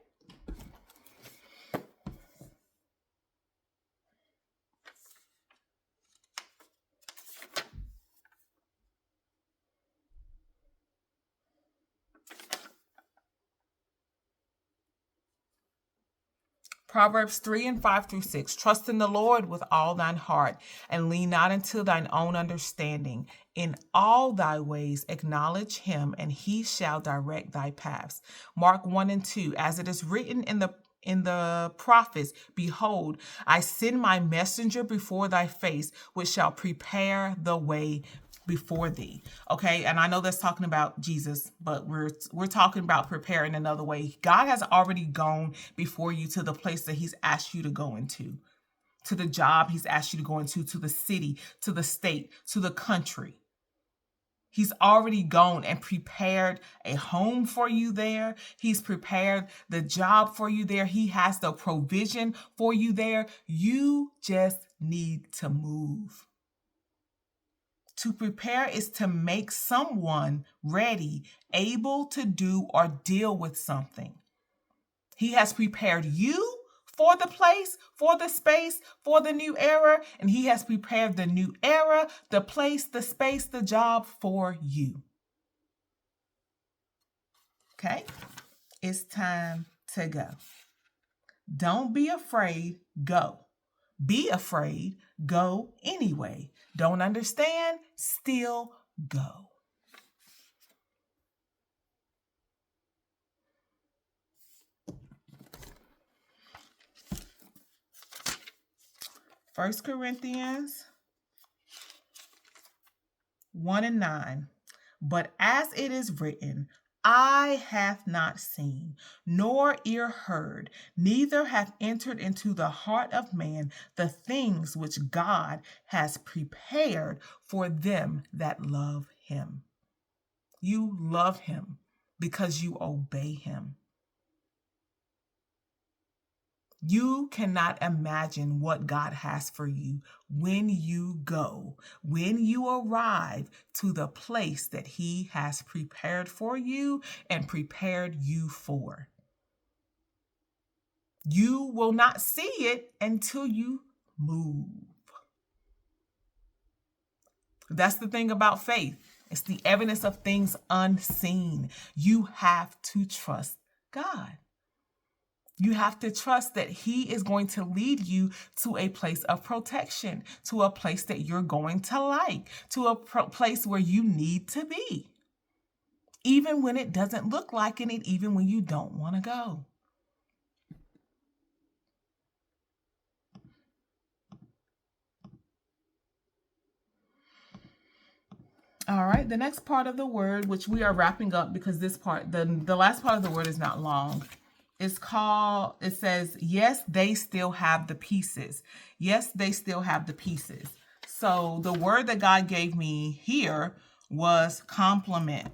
Proverbs 3:5-6. Trust in the Lord with all thine heart, and lean not into thine own understanding. In all thy ways acknowledge him, and he shall direct thy paths. Mark 1:2. As it is written in the prophets, behold, I send my messenger before thy face, which shall prepare the way before thee. Okay, and I know that's talking about Jesus, but we're talking about preparing another way. God has already gone before you to the place that he's asked you to go into, to the job he's asked you to go into, to the city, to the state, to the country. He's already gone and prepared a home for you there. He's prepared the job for you there. He has the provision for you there. You just need to move. To prepare is to make someone ready, able to do or deal with something. He has prepared you for the place, for the space, for the new era, and he has prepared the new era, the place, the space, the job for you. Okay? It's time to go. Don't be afraid, go. Be afraid, go anyway. Don't understand, still go. First Corinthians 1:9. But as it is written, eye hath not seen, nor ear heard, neither hath entered into the heart of man the things which God has prepared for them that love him. You love him because you obey him. You cannot imagine what God has for you when you go, when you arrive to the place that he has prepared for you and prepared you for. You will not see it until you move. That's the thing about faith. It's the evidence of things unseen. You have to trust God. You have to trust that he is going to lead you to a place of protection, to a place that you're going to like, to a place where you need to be, even when it doesn't look like it, and even when you don't want to go. All right, the next part of the word, which we are wrapping up because this part, the last part of the word is not long. It's called, it says, yes, they still have the pieces. Yes, they still have the pieces. So the word that God gave me here was compliment.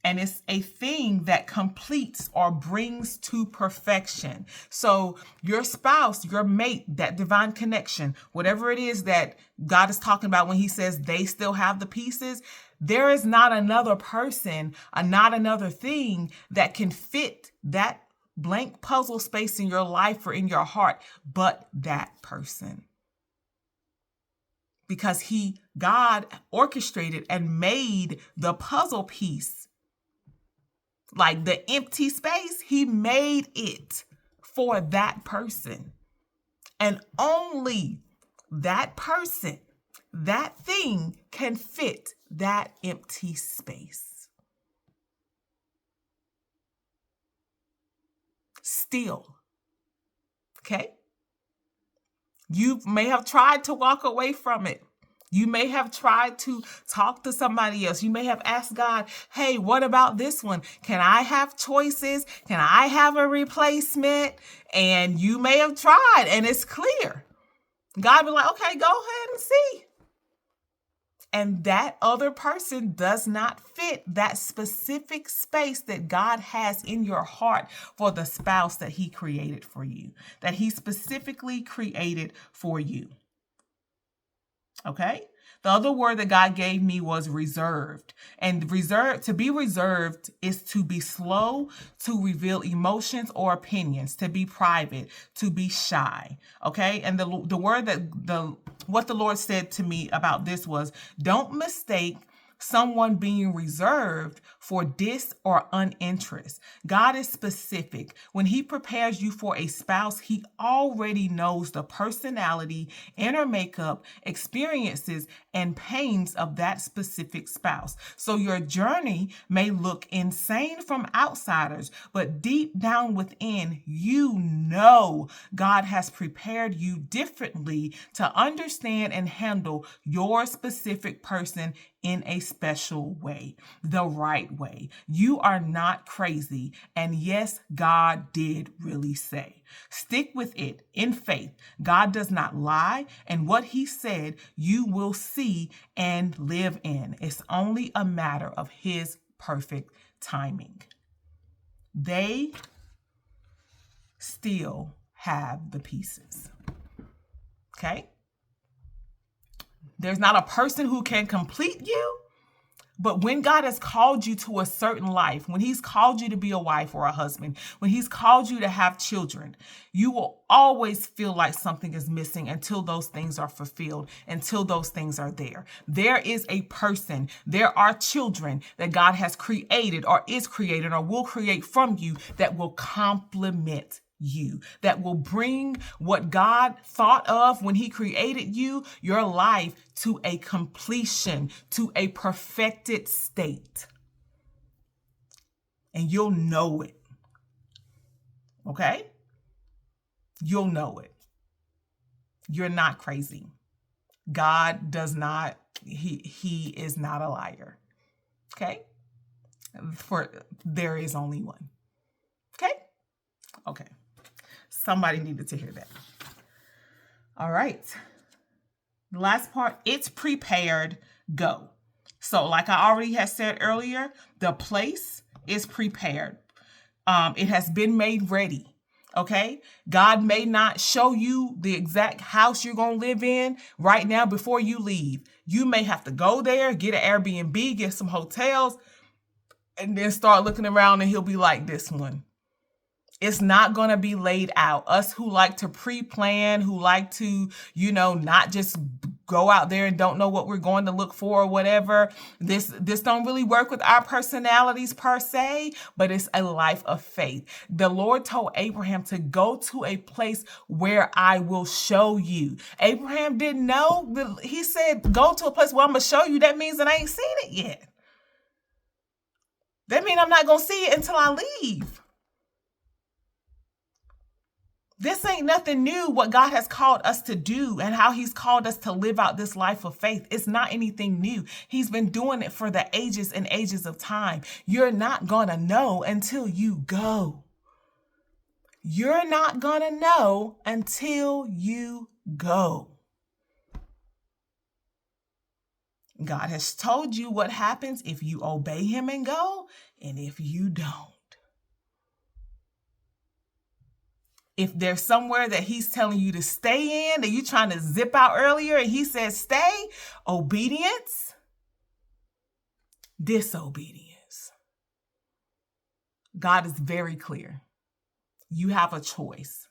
And it's a thing that completes or brings to perfection. So your spouse, your mate, that divine connection, whatever it is that God is talking about when he says they still have the pieces, there is not another person, not another thing that can fit that blank puzzle space in your life or in your heart but that person. Because God orchestrated and made the puzzle piece. Like the empty space, he made it for that person. And only that person, that thing can fit that empty space. Still. Okay? You may have tried to walk away from it. You may have tried to talk to somebody else. You may have asked God, hey, what about this one? Can I have choices? Can I have a replacement? And you may have tried, and it's clear. God be like, okay, go ahead and see. And that other person does not fit that specific space that God has in your heart for the spouse that he created for you, that he specifically created for you. Okay? The other word that God gave me was reserved. And to be reserved is to be slow to reveal emotions or opinions, to be private, to be shy. Okay? And the word what the Lord said to me about this was, don't mistake someone being reserved for dis or uninterest. God is specific. When he prepares you for a spouse, he already knows the personality, inner makeup, experiences, and pains of that specific spouse. So your journey may look insane from outsiders, but deep down within, you know God has prepared you differently to understand and handle your specific person in a special way, the right way. You are not crazy. And yes, God did really say. Stick with it in faith. God does not lie. And what he said, you will see and live in. It's only a matter of his perfect timing. They still have the pieces. Okay? There's not a person who can complete you, but when God has called you to a certain life, when he's called you to be a wife or a husband, when he's called you to have children, you will always feel like something is missing until those things are fulfilled, until those things are there. There is a person, there are children that God has created or is created or will create from you that will complement you, that will bring what God thought of when he created you, your life, to a completion, to a perfected state. And you'll know it. Okay? You'll know it. You're not crazy. God does not, he is not a liar. Okay? For there is only one. Okay? Okay. Somebody needed to hear that. All right. The last part, it's prepared, go. So like I already had said earlier, the place is prepared. It has been made ready. Okay? God may not show you the exact house you're going to live in right now before you leave. You may have to go there, get an Airbnb, get some hotels, and then start looking around and he'll be like, this one. It's not going to be laid out. Us who like to pre-plan, who like to, not just go out there and don't know what we're going to look for or whatever. This don't really work with our personalities per se, but it's a life of faith. The Lord told Abraham to go to a place where I will show you. Abraham didn't know. He said, go to a place where I'm going to show you. That means that I ain't seen it yet. That means I'm not going to see it until I leave. This ain't nothing new, what God has called us to do and how he's called us to live out this life of faith. It's not anything new. He's been doing it for the ages and ages of time. You're not going to know until you go. You're not going to know until you go. God has told you what happens if you obey him and go, and if you don't. If there's somewhere that he's telling you to stay in, that you're trying to zip out earlier, and he says stay, obedience, disobedience. God is very clear. You have a choice.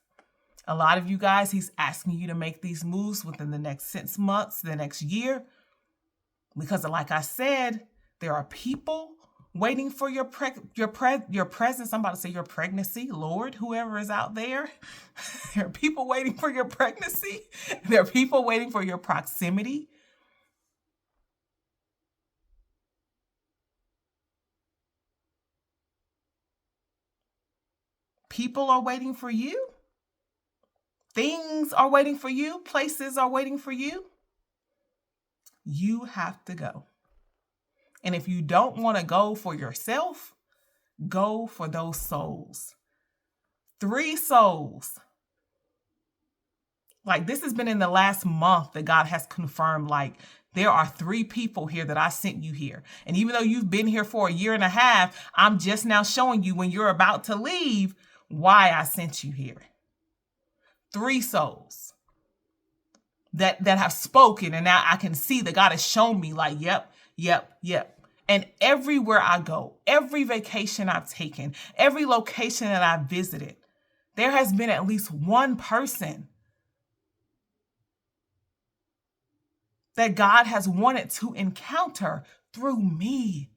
A lot of you guys, he's asking you to make these moves within the next 6 months, the next year. Because like I said, there are people waiting for your presence. I'm about to say your pregnancy, Lord, whoever is out there. There are people waiting for your pregnancy. There are people waiting for your proximity. People are waiting for you. Things are waiting for you. Places are waiting for you. You have to go. And if you don't want to go for yourself, go for those souls. 3 souls. Like, this has been in the last month that God has confirmed, like, there are 3 people here that I sent you here. And even though you've been here for a year and a half, I'm just now showing you when you're about to leave why I sent you here. 3 souls that have spoken, and now I can see that God has shown me, like, yep. And everywhere I go, every vacation I've taken, every location that I've visited, there has been at least one person that God has wanted to encounter through me.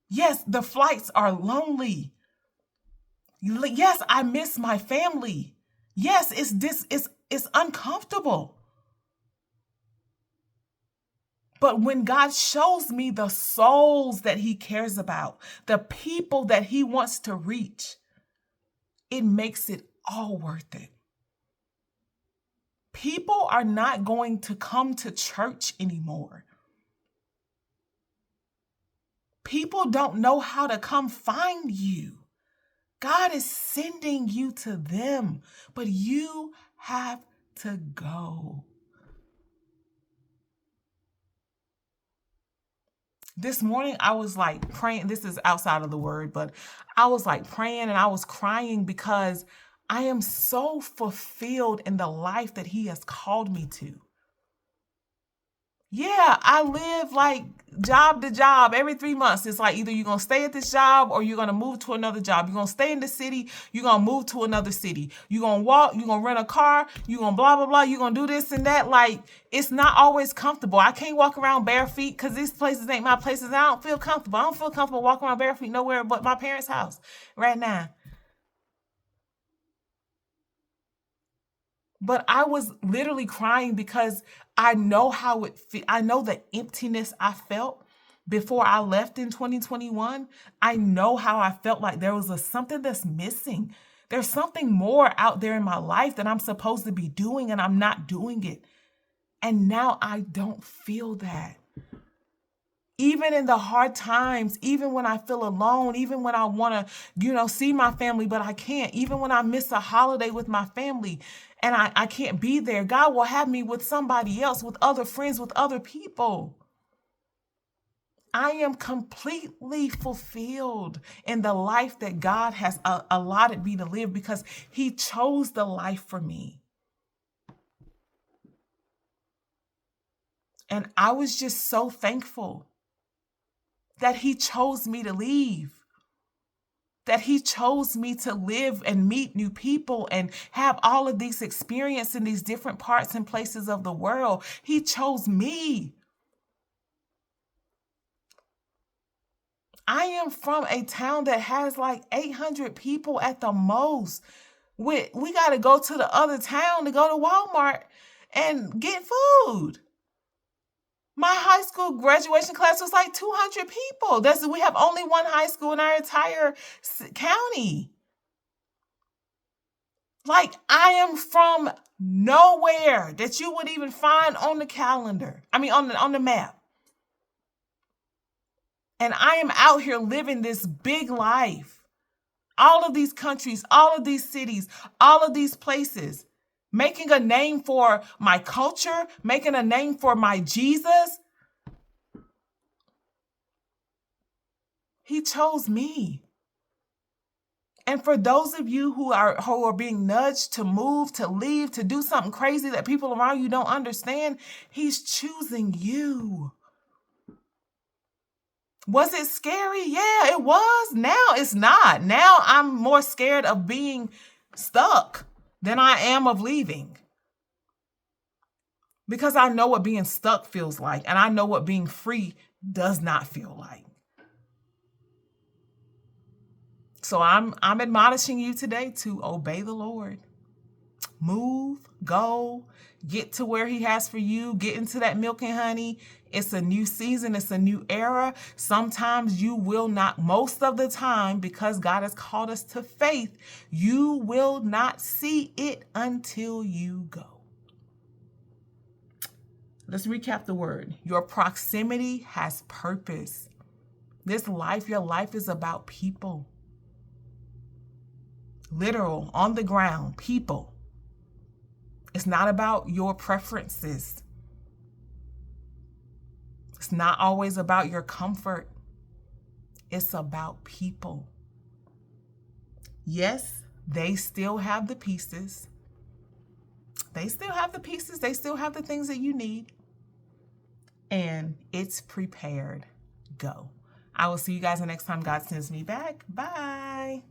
Yes, the flights are lonely. Yes, I miss my family. Yes, it's uncomfortable. But when God shows me the souls that he cares about, the people that he wants to reach, it makes it all worth it. People are not going to come to church anymore. People don't know how to come find you. God is sending you to them, but you have to go. This morning, I was like praying. This is outside of the word, but I was like praying and I was crying because I am so fulfilled in the life that he has called me to. Yeah, I live like job to job every 3 months. It's like either you're going to stay at this job or you're going to move to another job. You're going to stay in the city. You're going to move to another city. You're going to walk. You're going to rent a car. You're going to blah, blah, blah. You're going to do this and that. Like, it's not always comfortable. I can't walk around bare feet because these places ain't my places. I don't feel comfortable. I don't feel comfortable walking around bare feet nowhere but my parents' house right now. But I was literally crying because I know how it feels. I know the emptiness I felt before I left in 2021. I know how I felt like there was something that's missing. There's something more out there in my life that I'm supposed to be doing and I'm not doing it. And now I don't feel that. Even in the hard times, even when I feel alone, even when I want to, see my family, but I can't, even when I miss a holiday with my family and I can't be there, God will have me with somebody else, with other friends, with other people. I am completely fulfilled in the life that God has allotted me to live because he chose the life for me. And I was just so thankful that he chose me to leave, that he chose me to live and meet new people and have all of these experiences in these different parts and places of the world. He chose me. I am from a town that has like 800 people at the most. We got to go to the other town to go to Walmart and get food. My high school graduation class was like 200 people. We have only one high school in our entire county. Like, I am from nowhere that you would even find on the calendar. I mean, on the map. And I am out here living this big life. All of these countries, all of these cities, all of these places, making a name for my culture, making a name for my Jesus. He chose me. And for those of you who are being nudged to move, to leave, to do something crazy that people around you don't understand, he's choosing you. Was it scary? Yeah, it was. Now it's not. Now I'm more scared of being stuck than I am of leaving. Because I know what being stuck feels like, and I know what being free does not feel like. So I'm admonishing you today to obey the Lord. Move, go, get to where he has for you, get into that milk and honey. It's a new season, it's a new era. Sometimes you will not, most of the time, because God has called us to faith, you will not see it until you go. Let's recap the word. Your proximity has purpose. This life, your life is about people. Literal, on the ground, people. It's not about your preferences. It's not always about your comfort. It's about people. Yes, they still have the pieces. They still have the pieces. They still have the things that you need. And it's prepared. Go. I will see you guys the next time God sends me back. Bye.